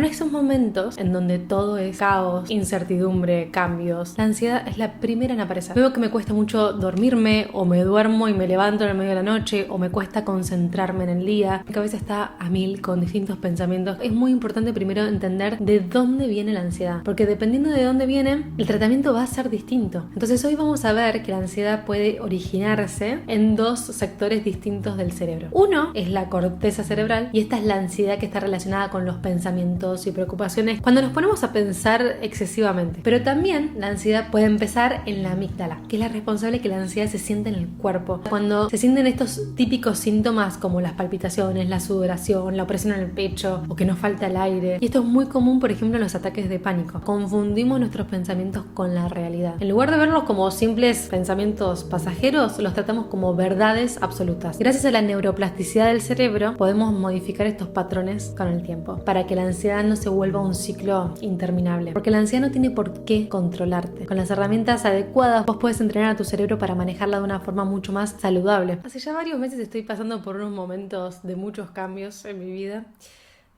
En esos momentos en donde todo es caos, incertidumbre, cambios, la ansiedad es la primera en aparecer. Veo que me cuesta mucho dormirme, o me duermo y me levanto en el medio de la noche, o me cuesta concentrarme en el día. Mi cabeza está a mil con distintos pensamientos. Es muy importante primero entender de dónde viene la ansiedad, porque dependiendo de dónde viene, el tratamiento va a ser distinto. Entonces hoy vamos a ver que la ansiedad puede originarse en dos sectores distintos del cerebro. Uno es la corteza cerebral, y esta es la ansiedad que está relacionada con los pensamientos y preocupaciones cuando nos ponemos a pensar excesivamente. Pero también la ansiedad puede empezar en la amígdala, que es la responsable de que la ansiedad se siente en el cuerpo. Cuando se sienten estos típicos síntomas como las palpitaciones, la sudoración, la opresión en el pecho o que nos falta el aire. Y esto es muy común, por ejemplo, en los ataques de pánico. Confundimos nuestros pensamientos con la realidad. En lugar de verlos como simples pensamientos pasajeros, los tratamos como verdades absolutas. Gracias a la neuroplasticidad del cerebro, podemos modificar estos patrones con el tiempo para que la ansiedad no se vuelva un ciclo interminable, porque la ansiedad no tiene por qué controlarte. Con las herramientas adecuadas vos puedes entrenar a tu cerebro para manejarla de una forma mucho más saludable. Hace ya varios meses estoy pasando por unos momentos de muchos cambios en mi vida.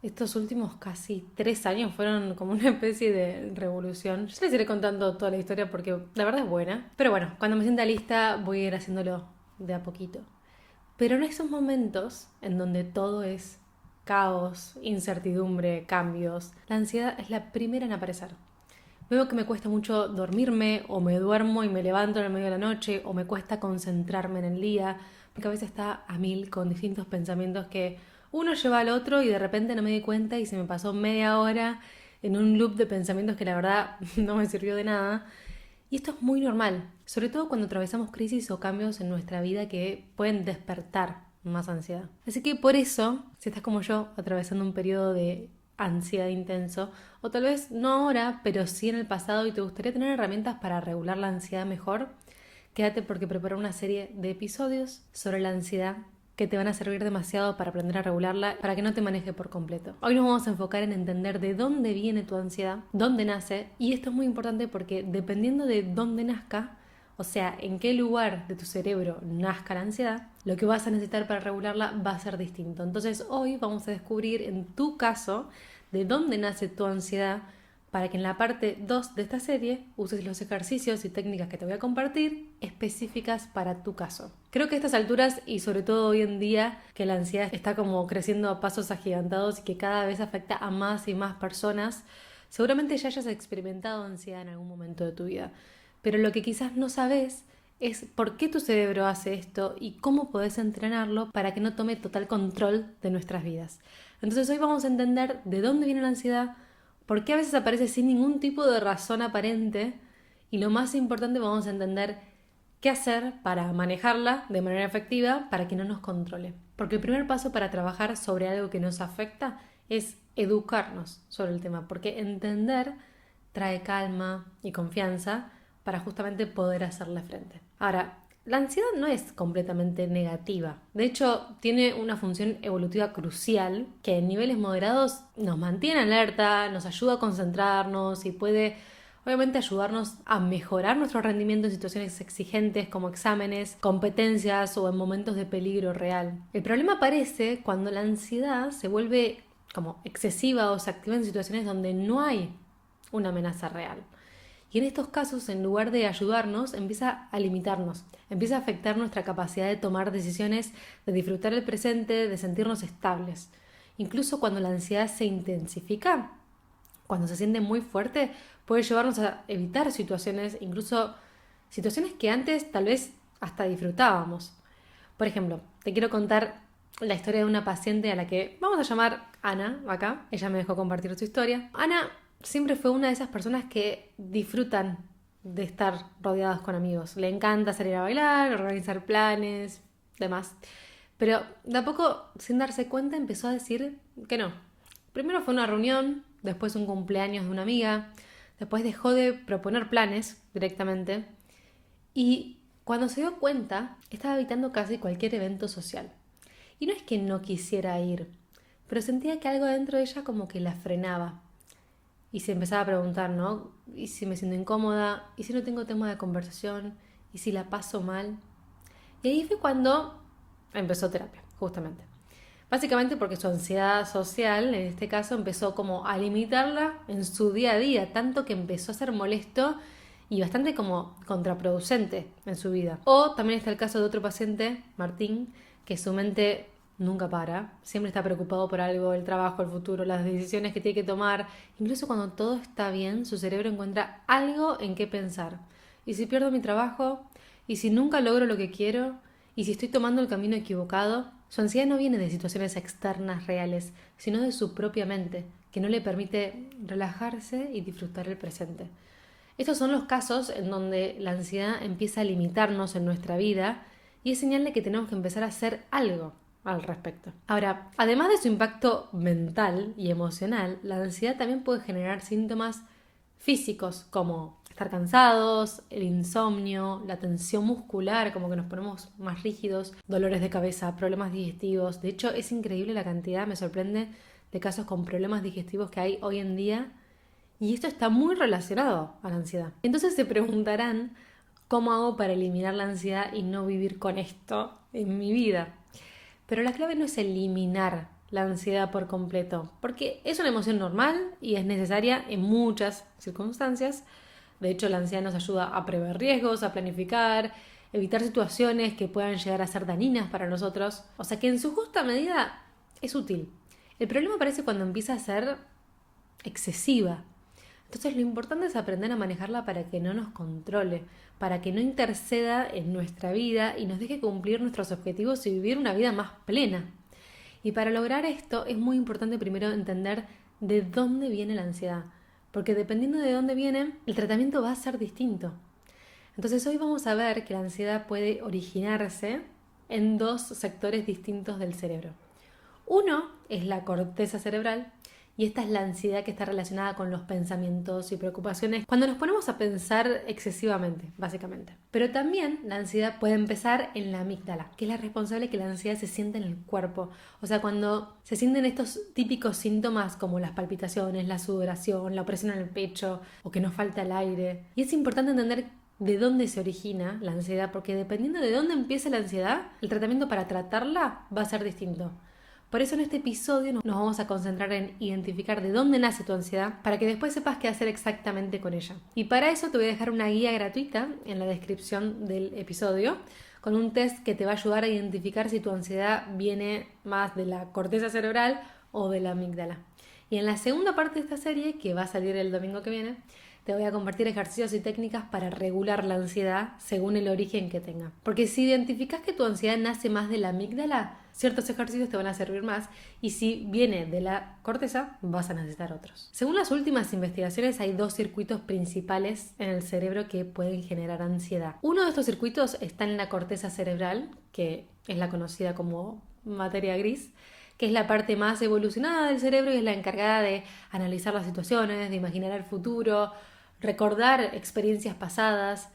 Estos últimos casi 3 años fueron como una especie de revolución. Yo les iré contando toda la historia porque la verdad es buena. Pero bueno, cuando me sienta lista voy a ir haciéndolo de a poquito. Pero en esos momentos en donde todo es caos, incertidumbre, cambios, la ansiedad es la primera en aparecer. Veo que me cuesta mucho dormirme, o me duermo y me levanto en el medio de la noche, o me cuesta concentrarme en el día. Mi cabeza está a mil con distintos pensamientos que uno lleva al otro y de repente no me di cuenta y se me pasó media hora en un loop de pensamientos que la verdad no me sirvió de nada. Y esto es muy normal, sobre todo cuando atravesamos crisis o cambios en nuestra vida que pueden despertar más ansiedad. Así que por eso, si estás como yo atravesando un periodo de ansiedad intenso, o tal vez no ahora, pero sí en el pasado, y te gustaría tener herramientas para regular la ansiedad mejor, quédate porque preparo una serie de episodios sobre la ansiedad que te van a servir demasiado para aprender a regularla, para que no te maneje por completo. Hoy nos vamos a enfocar en entender de dónde viene tu ansiedad, dónde nace, y esto es muy importante porque dependiendo de dónde nazca, o sea, en qué lugar de tu cerebro nazca la ansiedad, lo que vas a necesitar para regularla va a ser distinto. Entonces hoy vamos a descubrir en tu caso de dónde nace tu ansiedad, para que en la parte 2 de esta serie uses los ejercicios y técnicas que te voy a compartir específicas para tu caso. Creo que a estas alturas, y sobre todo hoy en día, que la ansiedad está como creciendo a pasos agigantados y que cada vez afecta a más y más personas, seguramente ya hayas experimentado ansiedad en algún momento de tu vida. Pero lo que quizás no sabes es por qué tu cerebro hace esto y cómo podés entrenarlo para que no tome total control de nuestras vidas. Entonces hoy vamos a entender de dónde viene la ansiedad, por qué a veces aparece sin ningún tipo de razón aparente, y lo más importante, vamos a entender qué hacer para manejarla de manera efectiva para que no nos controle. Porque el primer paso para trabajar sobre algo que nos afecta es educarnos sobre el tema, porque entender trae calma y confianza para justamente poder hacerle frente. Ahora, la ansiedad no es completamente negativa. De hecho, tiene una función evolutiva crucial que en niveles moderados nos mantiene alerta, nos ayuda a concentrarnos y puede obviamente ayudarnos a mejorar nuestro rendimiento en situaciones exigentes como exámenes, competencias o en momentos de peligro real. El problema aparece cuando la ansiedad se vuelve como excesiva o se activa en situaciones donde no hay una amenaza real. Y en estos casos, en lugar de ayudarnos, empieza a limitarnos, empieza a afectar nuestra capacidad de tomar decisiones, de disfrutar el presente, de sentirnos estables. Incluso cuando la ansiedad se intensifica, cuando se siente muy fuerte, puede llevarnos a evitar situaciones, incluso situaciones que antes tal vez hasta disfrutábamos. Por ejemplo, te quiero contar la historia de una paciente a la que vamos a llamar Ana acá. Ella me dejó compartir su historia. Ana siempre fue una de esas personas que disfrutan de estar rodeadas con amigos. Le encanta salir a bailar, organizar planes, demás. Pero de a poco, sin darse cuenta, empezó a decir que no. Primero fue una reunión, después un cumpleaños de una amiga, después dejó de proponer planes directamente y cuando se dio cuenta estaba evitando casi cualquier evento social. Y no es que no quisiera ir, pero sentía que algo dentro de ella como que la frenaba. Y se empezaba a preguntar, ¿no? ¿Y si me siento incómoda? ¿Y si no tengo tema de conversación? ¿Y si la paso mal? Y ahí fue cuando empezó terapia, justamente. Básicamente porque su ansiedad social, en este caso, empezó como a limitarla en su día a día, tanto que empezó a ser molesto y bastante como contraproducente en su vida. O también está el caso de otro paciente, Martín, que su mente nunca para, siempre está preocupado por algo, el trabajo, el futuro, las decisiones que tiene que tomar. Incluso cuando todo está bien, su cerebro encuentra algo en qué pensar. ¿Y si pierdo mi trabajo? ¿Y si nunca logro lo que quiero? ¿Y si estoy tomando el camino equivocado? Su ansiedad no viene de situaciones externas reales, sino de su propia mente, que no le permite relajarse y disfrutar el presente. Estos son los casos en donde la ansiedad empieza a limitarnos en nuestra vida y es señal de que tenemos que empezar a hacer algo al respecto. Ahora, además de su impacto mental y emocional, la ansiedad también puede generar síntomas físicos como estar cansados, el insomnio, la tensión muscular, como que nos ponemos más rígidos, dolores de cabeza, problemas digestivos. De hecho, es increíble la cantidad, me sorprende, de casos con problemas digestivos que hay hoy en día. Y esto está muy relacionado a la ansiedad. Entonces se preguntarán, ¿cómo hago para eliminar la ansiedad y no vivir con esto en mi vida? Pero la clave no es eliminar la ansiedad por completo, porque es una emoción normal y es necesaria en muchas circunstancias. De hecho, la ansiedad nos ayuda a prever riesgos, a planificar, evitar situaciones que puedan llegar a ser dañinas para nosotros. O sea que en su justa medida es útil. El problema aparece cuando empieza a ser excesiva. Entonces lo importante es aprender a manejarla para que no nos controle, para que no interceda en nuestra vida y nos deje cumplir nuestros objetivos y vivir una vida más plena. Y para lograr esto es muy importante primero entender de dónde viene la ansiedad, porque dependiendo de dónde viene, el tratamiento va a ser distinto. Entonces hoy vamos a ver que la ansiedad puede originarse en dos sectores distintos del cerebro. Uno es la corteza cerebral, y esta es la ansiedad que está relacionada con los pensamientos y preocupaciones cuando nos ponemos a pensar excesivamente, básicamente. Pero también la ansiedad puede empezar en la amígdala, que es la responsable de que la ansiedad se sienta en el cuerpo. O sea, cuando se sienten estos típicos síntomas como las palpitaciones, la sudoración, la opresión en el pecho o que nos falta el aire. Y es importante entender de dónde se origina la ansiedad, porque dependiendo de dónde empiece la ansiedad, el tratamiento para tratarla va a ser distinto. Por eso en este episodio nos vamos a concentrar en identificar de dónde nace tu ansiedad para que después sepas qué hacer exactamente con ella. Y para eso te voy a dejar una guía gratuita en la descripción del episodio con un test que te va a ayudar a identificar si tu ansiedad viene más de la corteza cerebral o de la amígdala. Y en la segunda parte de esta serie, que va a salir el domingo que viene, te voy a compartir ejercicios y técnicas para regular la ansiedad según el origen que tenga. Porque si identificas que tu ansiedad nace más de la amígdala, ciertos ejercicios te van a servir más, y si viene de la corteza, vas a necesitar otros. Según las últimas investigaciones, hay dos circuitos principales en el cerebro que pueden generar ansiedad. Uno de estos circuitos está en la corteza cerebral, que es la conocida como materia gris, que es la parte más evolucionada del cerebro y es la encargada de analizar las situaciones, de imaginar el futuro, recordar experiencias pasadas.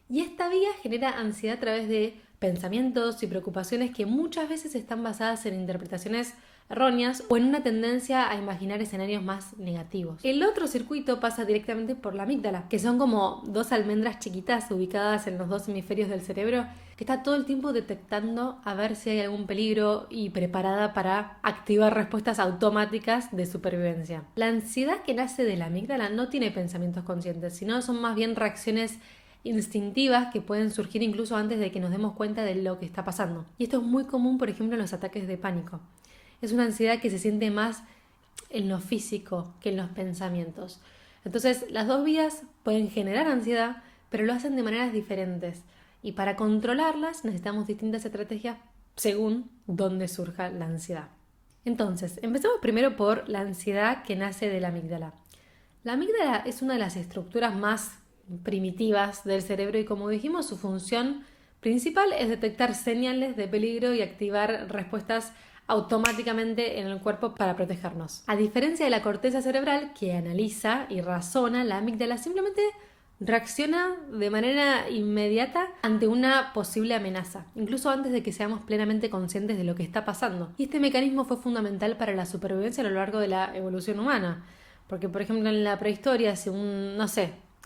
Y esta vía genera ansiedad a través de pensamientos y preocupaciones que muchas veces están basadas en interpretaciones erróneas o en una tendencia a imaginar escenarios más negativos. El otro circuito pasa directamente por la amígdala, que son como dos almendras chiquitas ubicadas en los dos hemisferios del cerebro, que está todo el tiempo detectando a ver si hay algún peligro y preparada para activar respuestas automáticas de supervivencia. La ansiedad que nace de la amígdala no tiene pensamientos conscientes, sino son más bien reacciones instintivas que pueden surgir incluso antes de que nos demos cuenta de lo que está pasando. Y esto es muy común, por ejemplo, en los ataques de pánico. Es una ansiedad que se siente más en lo físico que en los pensamientos. Entonces, las dos vías pueden generar ansiedad, pero lo hacen de maneras diferentes. Y para controlarlas necesitamos distintas estrategias según dónde surja la ansiedad. Entonces, empecemos primero por la ansiedad que nace de la amígdala. La amígdala es una de las estructuras más primitivas del cerebro y, como dijimos, su función principal es detectar señales de peligro y activar respuestas automáticamente en el cuerpo para protegernos. A diferencia de la corteza cerebral, que analiza y razona, la amígdala simplemente reacciona de manera inmediata ante una posible amenaza, incluso antes de que seamos plenamente conscientes de lo que está pasando. Y este mecanismo fue fundamental para la supervivencia a lo largo de la evolución humana, porque por ejemplo en la prehistoria, si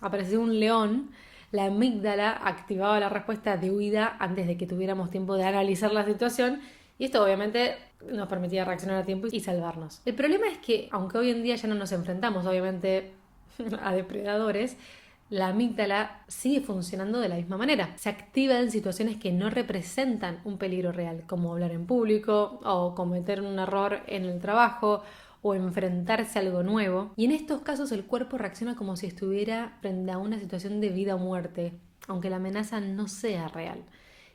apareció un león, la amígdala activaba la respuesta de huida antes de que tuviéramos tiempo de analizar la situación Y esto obviamente nos permitía reaccionar a tiempo y salvarnos. El problema es que, aunque hoy en día ya no nos enfrentamos obviamente a depredadores, la amígdala sigue funcionando de la misma manera. Se activa en situaciones que no representan un peligro real, como hablar en público o cometer un error en el trabajo o enfrentarse a algo nuevo. Y en estos casos el cuerpo reacciona como si estuviera frente a una situación de vida o muerte, aunque la amenaza no sea real.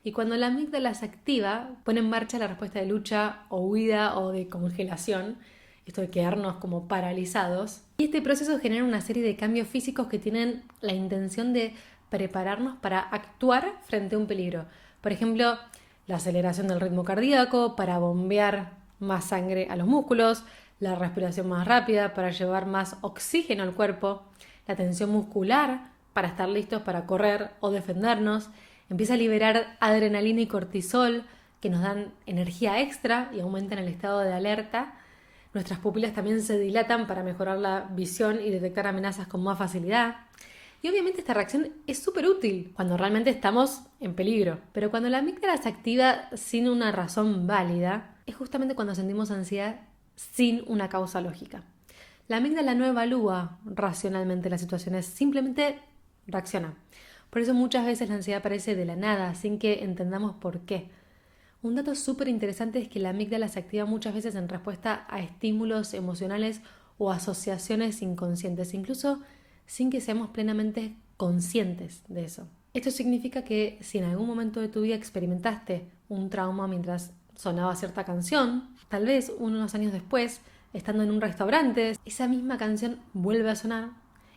Y cuando la amígdala se activa, pone en marcha la respuesta de lucha o huida o de congelación, esto de quedarnos como paralizados. Y este proceso genera una serie de cambios físicos que tienen la intención de prepararnos para actuar frente a un peligro. Por ejemplo, la aceleración del ritmo cardíaco para bombear más sangre a los músculos, la respiración más rápida para llevar más oxígeno al cuerpo, la tensión muscular para estar listos para correr o defendernos. Empieza a liberar adrenalina y cortisol que nos dan energía extra y aumentan el estado de alerta. Nuestras pupilas también se dilatan para mejorar la visión y detectar amenazas con más facilidad. Y obviamente esta reacción es súper útil cuando realmente estamos en peligro. Pero cuando la amígdala se activa sin una razón válida, es justamente cuando sentimos ansiedad sin una causa lógica. La amígdala no evalúa racionalmente las situaciones, simplemente reacciona. Por eso muchas veces la ansiedad aparece de la nada, sin que entendamos por qué. Un dato súper interesante es que la amígdala se activa muchas veces en respuesta a estímulos emocionales o asociaciones inconscientes, incluso sin que seamos plenamente conscientes de eso. Esto significa que si en algún momento de tu vida experimentaste un trauma mientras sonaba cierta canción, tal vez unos años después, estando en un restaurante, esa misma canción vuelve a sonar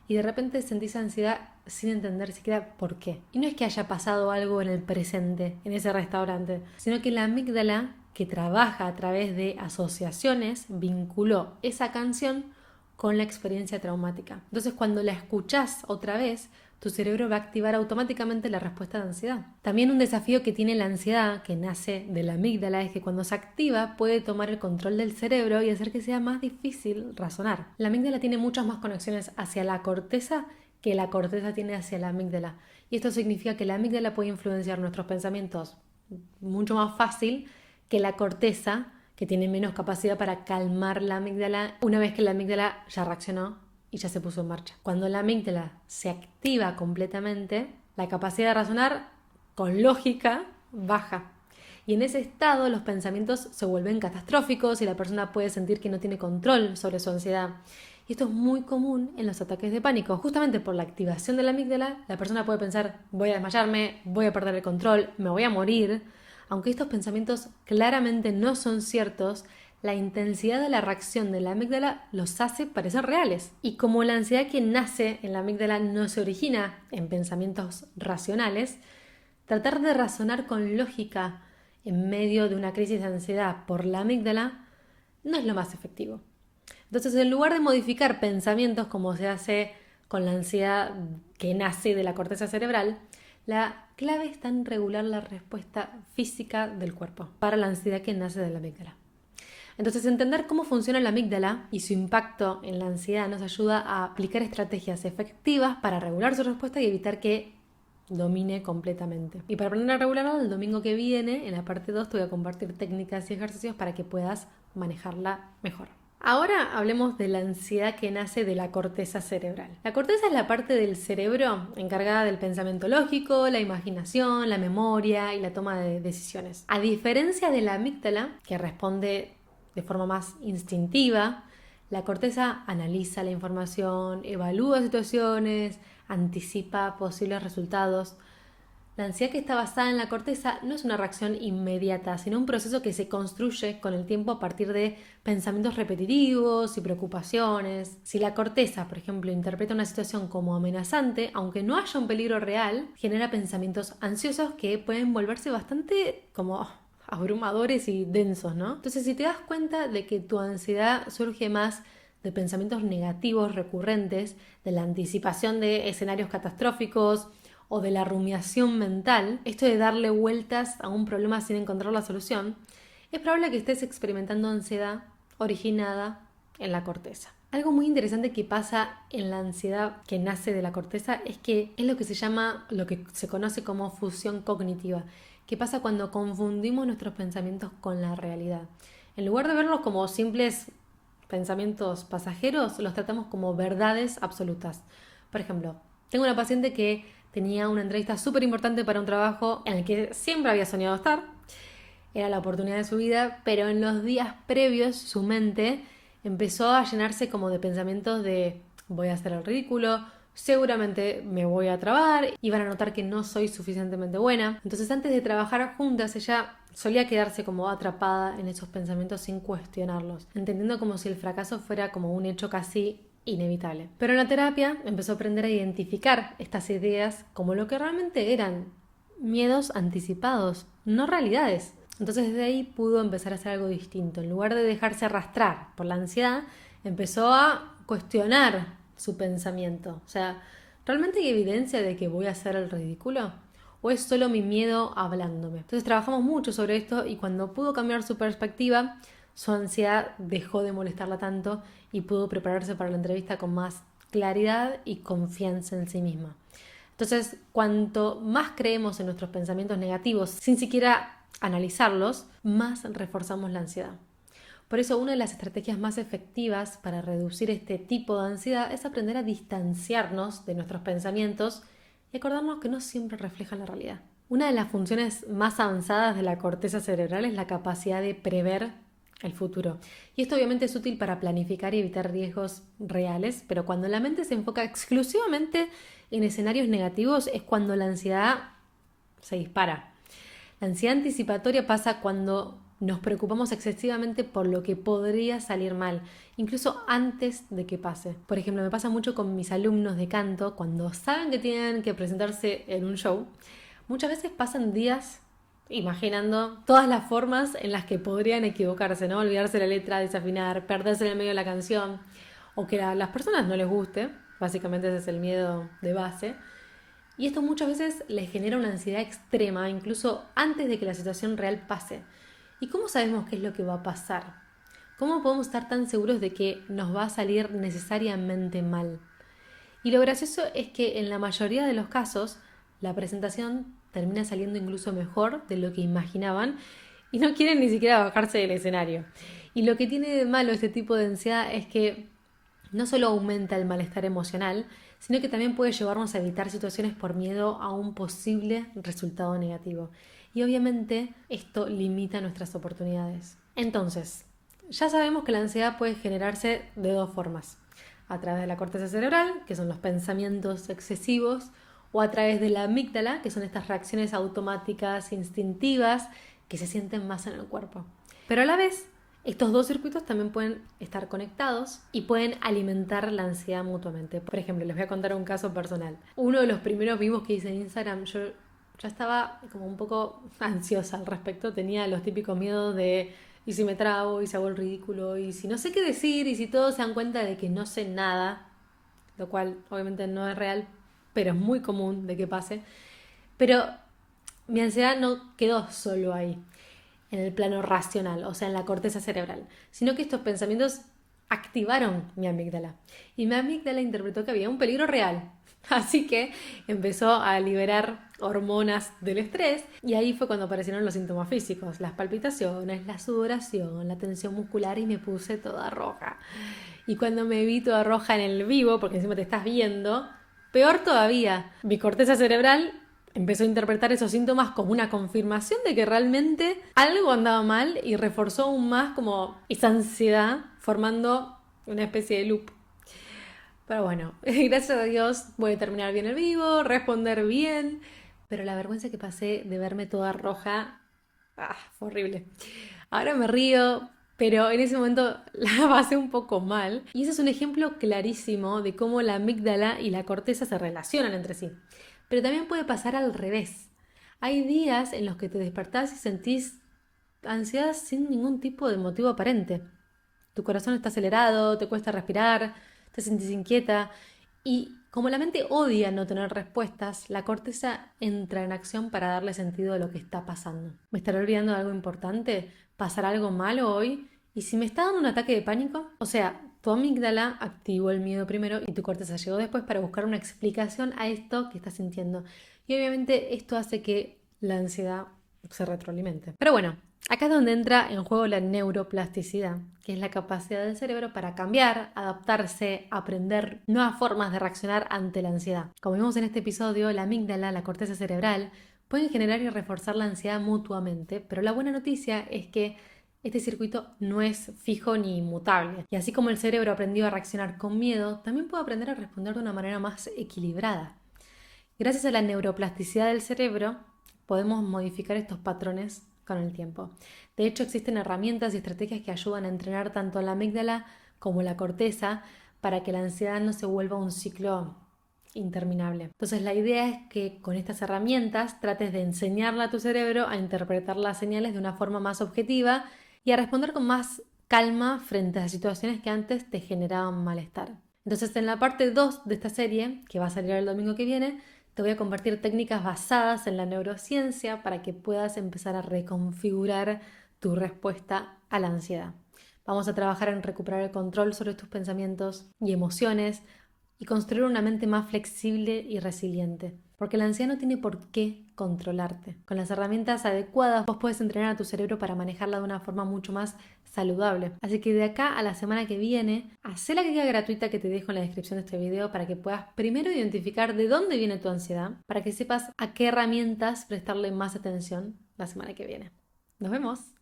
y de repente sentís ansiedad sin entender siquiera por qué. Y no es que haya pasado algo en el presente, en ese restaurante, sino que la amígdala, que trabaja a través de asociaciones, vinculó esa canción con la experiencia traumática. Entonces, cuando la escuchás otra vez, tu cerebro va a activar automáticamente la respuesta de ansiedad. También un desafío que tiene la ansiedad, que nace de la amígdala, es que cuando se activa puede tomar el control del cerebro y hacer que sea más difícil razonar. La amígdala tiene muchas más conexiones hacia la corteza que la corteza tiene hacia la amígdala. Y esto significa que la amígdala puede influenciar nuestros pensamientos mucho más fácil que la corteza, que tiene menos capacidad para calmar la amígdala una vez que la amígdala ya reaccionó y ya se puso en marcha. Cuando la amígdala se activa completamente, la capacidad de razonar con lógica baja. Y en ese estado los pensamientos se vuelven catastróficos y la persona puede sentir que no tiene control sobre su ansiedad. Y esto es muy común en los ataques de pánico. Justamente por la activación de la amígdala, la persona puede pensar: voy a desmayarme, voy a perder el control, me voy a morir. Aunque estos pensamientos claramente no son ciertos, la intensidad de la reacción de la amígdala los hace parecer reales. Y como la ansiedad que nace en la amígdala no se origina en pensamientos racionales, tratar de razonar con lógica en medio de una crisis de ansiedad por la amígdala no es lo más efectivo. Entonces, en lugar de modificar pensamientos como se hace con la ansiedad que nace de la corteza cerebral, la clave está en regular la respuesta física del cuerpo para la ansiedad que nace de la amígdala. Entonces, entender cómo funciona la amígdala y su impacto en la ansiedad nos ayuda a aplicar estrategias efectivas para regular su respuesta y evitar que domine completamente. Y para aprender a regularla, el domingo que viene, en la parte 2, te voy a compartir técnicas y ejercicios para que puedas manejarla mejor. Ahora hablemos de la ansiedad que nace de la corteza cerebral. La corteza es la parte del cerebro encargada del pensamiento lógico, la imaginación, la memoria y la toma de decisiones. A diferencia de la amígdala, que responde de forma más instintiva, la corteza analiza la información, evalúa situaciones, anticipa posibles resultados. La ansiedad que está basada en la corteza no es una reacción inmediata, sino un proceso que se construye con el tiempo a partir de pensamientos repetitivos y preocupaciones. Si la corteza, por ejemplo, interpreta una situación como amenazante, aunque no haya un peligro real, genera pensamientos ansiosos que pueden volverse bastante como abrumadores y densos, ¿no? Entonces, si te das cuenta de que tu ansiedad surge más de pensamientos negativos recurrentes, de la anticipación de escenarios catastróficos o de la rumiación mental, esto de darle vueltas a un problema sin encontrar la solución, es probable que estés experimentando ansiedad originada en la corteza. Algo muy interesante que pasa en la ansiedad que nace de la corteza es que es lo que se llama, lo que se conoce como fusión cognitiva, que pasa cuando confundimos nuestros pensamientos con la realidad. En lugar de verlos como simples pensamientos pasajeros, los tratamos como verdades absolutas. Por ejemplo, tengo una paciente que tenía una entrevista súper importante para un trabajo en el que siempre había soñado estar. Era la oportunidad de su vida, pero en los días previos su mente empezó a llenarse como de pensamientos de voy a hacer el ridículo, seguramente me voy a trabar y van a notar que no soy suficientemente buena. Entonces antes de trabajar juntas ella solía quedarse como atrapada en esos pensamientos sin cuestionarlos, entendiendo como si el fracaso fuera como un hecho casi inevitable. Pero en la terapia empezó a aprender a identificar estas ideas como lo que realmente eran, miedos anticipados, no realidades. Entonces desde ahí pudo empezar a hacer algo distinto. En lugar de dejarse arrastrar por la ansiedad, empezó a cuestionar su pensamiento. O sea, ¿realmente hay evidencia de que voy a hacer el ridículo? ¿O es solo mi miedo hablándome? Entonces trabajamos mucho sobre esto y cuando pudo cambiar su perspectiva, su ansiedad dejó de molestarla tanto y pudo prepararse para la entrevista con más claridad y confianza en sí misma. Entonces, cuanto más creemos en nuestros pensamientos negativos, sin siquiera analizarlos, más reforzamos la ansiedad. Por eso, una de las estrategias más efectivas para reducir este tipo de ansiedad es aprender a distanciarnos de nuestros pensamientos y acordarnos que no siempre reflejan la realidad. Una de las funciones más avanzadas de la corteza cerebral es la capacidad de prever el futuro. Y esto obviamente es útil para planificar y evitar riesgos reales, pero cuando la mente se enfoca exclusivamente en escenarios negativos es cuando la ansiedad se dispara. La ansiedad anticipatoria pasa cuando nos preocupamos excesivamente por lo que podría salir mal, incluso antes de que pase. Por ejemplo, me pasa mucho con mis alumnos de canto, cuando saben que tienen que presentarse en un show, muchas veces pasan días imaginando todas las formas en las que podrían equivocarse, ¿no? Olvidarse la letra, desafinar, perderse en el medio de la canción, o que a las personas no les guste, básicamente ese es el miedo de base. Y esto muchas veces les genera una ansiedad extrema, incluso antes de que la situación real pase. ¿Y cómo sabemos qué es lo que va a pasar? ¿Cómo podemos estar tan seguros de que nos va a salir necesariamente mal? Y lo gracioso es que en la mayoría de los casos, la presentación termina saliendo incluso mejor de lo que imaginaban y no quieren ni siquiera bajarse del escenario. Y lo que tiene de malo este tipo de ansiedad es que no solo aumenta el malestar emocional, sino que también puede llevarnos a evitar situaciones por miedo a un posible resultado negativo. Y obviamente esto limita nuestras oportunidades. Entonces, ya sabemos que la ansiedad puede generarse de dos formas. A través de la corteza cerebral, que son los pensamientos excesivos, o a través de la amígdala, que son estas reacciones automáticas, instintivas, que se sienten más en el cuerpo. Pero a la vez, estos dos circuitos también pueden estar conectados y pueden alimentar la ansiedad mutuamente. Por ejemplo, les voy a contar un caso personal. Uno de los primeros vivos que hice en Instagram, yo ya estaba como un poco ansiosa al respecto. Tenía los típicos miedos de ¿y si me trabo? ¿Y si hago el ridículo? ¿Y si no sé qué decir? ¿Y si todos se dan cuenta de que no sé nada? Lo cual obviamente no es real, pero es muy común de que pase. Pero mi ansiedad no quedó solo ahí, en el plano racional, o sea, en la corteza cerebral, sino que estos pensamientos activaron mi amígdala. Y mi amígdala interpretó que había un peligro real. Así que empezó a liberar hormonas del estrés y ahí fue cuando aparecieron los síntomas físicos, las palpitaciones, la sudoración, la tensión muscular y me puse toda roja. Y cuando me vi toda roja en el vivo, porque encima te estás viendo, peor todavía, mi corteza cerebral empezó a interpretar esos síntomas como una confirmación de que realmente algo andaba mal y reforzó aún más como esa ansiedad, formando una especie de loop. Pero bueno, gracias a Dios voy a terminar bien el vivo, responder bien, pero la vergüenza que pasé de verme toda roja, fue horrible. Ahora me río, pero en ese momento la pasé un poco mal. Y ese es un ejemplo clarísimo de cómo la amígdala y la corteza se relacionan entre sí. Pero también puede pasar al revés. Hay días en los que te despertás y sentís ansiedad sin ningún tipo de motivo aparente. Tu corazón está acelerado, te cuesta respirar, te sentís inquieta y como la mente odia no tener respuestas, la corteza entra en acción para darle sentido a lo que está pasando. ¿Me estaré olvidando de algo importante? ¿Pasará algo malo hoy? ¿Y si me está dando un ataque de pánico? O sea, tu amígdala activó el miedo primero y tu corteza llegó después para buscar una explicación a esto que estás sintiendo. Y obviamente esto hace que la ansiedad se retroalimente. Pero bueno, acá es donde entra en juego la neuroplasticidad, que es la capacidad del cerebro para cambiar, adaptarse, aprender nuevas formas de reaccionar ante la ansiedad. Como vimos en este episodio, la amígdala, la corteza cerebral, pueden generar y reforzar la ansiedad mutuamente, pero la buena noticia es que este circuito no es fijo ni inmutable. Y así como el cerebro aprendió a reaccionar con miedo, también puede aprender a responder de una manera más equilibrada. Gracias a la neuroplasticidad del cerebro, podemos modificar estos patrones con el tiempo. De hecho, existen herramientas y estrategias que ayudan a entrenar tanto la amígdala como la corteza para que la ansiedad no se vuelva un ciclo interminable. Entonces, la idea es que con estas herramientas trates de enseñarle a tu cerebro a interpretar las señales de una forma más objetiva y a responder con más calma frente a situaciones que antes te generaban malestar. Entonces, en la parte 2 de esta serie, que va a salir el domingo que viene, te voy a compartir técnicas basadas en la neurociencia para que puedas empezar a reconfigurar tu respuesta a la ansiedad. Vamos a trabajar en recuperar el control sobre tus pensamientos y emociones y construir una mente más flexible y resiliente. Porque la ansiedad no tiene por qué controlarte. Con las herramientas adecuadas vos puedes entrenar a tu cerebro para manejarla de una forma mucho más saludable. Así que de acá a la semana que viene, hacé la guía gratuita que te dejo en la descripción de este video para que puedas primero identificar de dónde viene tu ansiedad, para que sepas a qué herramientas prestarle más atención la semana que viene. ¡Nos vemos!